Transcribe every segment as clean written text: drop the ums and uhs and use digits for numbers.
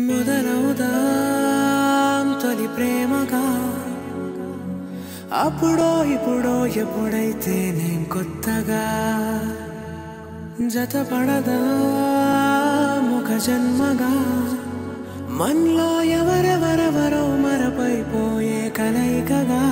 మొదలవుదాం తొలి ప్రేమగా అప్పుడో ఇప్పుడో ఎప్పుడైతే నేను కొత్తగా జతపడదా ముఖ జన్మగా మనలో ఎవరెవరెవరో మరపైపోయే కలయికగా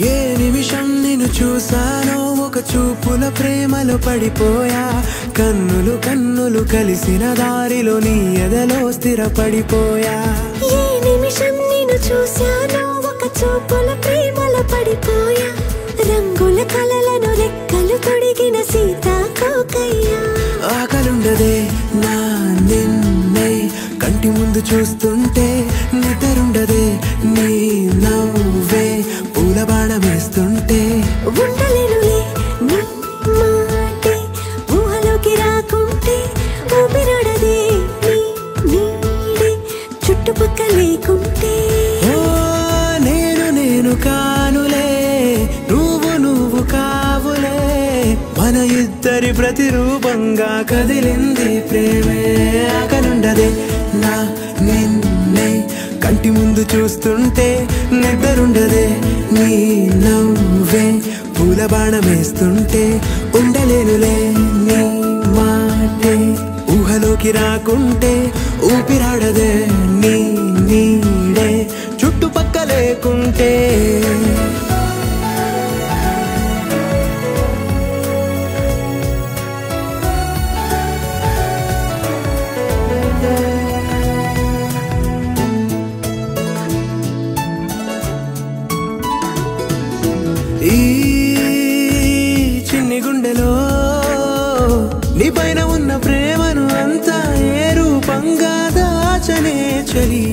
ఏ నిమిషం నిన్ను చూసానో ఒక చూపుల ప్రేమలో పడిపోయా కన్నులు కన్నులు కలిసిన దారిలో నీ ఎదలో స్థిరపడిపోయా ఏ నిమిషం నిన్ను చూసానో ఒక చూపుల ప్రేమలో పడిపోయా రంగుల కలలను రెక్కలు తొడిగిన సీతాకోకయ్యా ఆకలుండదే నా నిన్నే కంటి ముందు చూస్తుంటే నిద్రుండదే నీ నవ్వే పూల బాణం వేస్తుంటే ఉండలేనులే నీ మాటే ఊహలోకి రాకుంటే ఊపిరాడదే నీ నీడే చుట్టుపక్కల లేకుంటే నేను కానులే నువ్వు కావులే మన ఇద్దరి ప్రతిరూపంగా కదిలింది ప్రేమే ఆకలుండదే నా నిన్నే కంటి ముందు చూస్తుంటే నిద్రుండదే నీ నవ్వే పూల బాణం వేస్తుంటే ఉండలేనులే నీ మాటే ఊహలోకి రాకుంటే ఊపిరాడదే నీ నీడే చుట్టుపక్క లేకుంటే ఈ చిన్ని గుండెలో నీ పైన ఉన్న ప్రేమను అంతా ఏ రూపంగా దాచనే చలి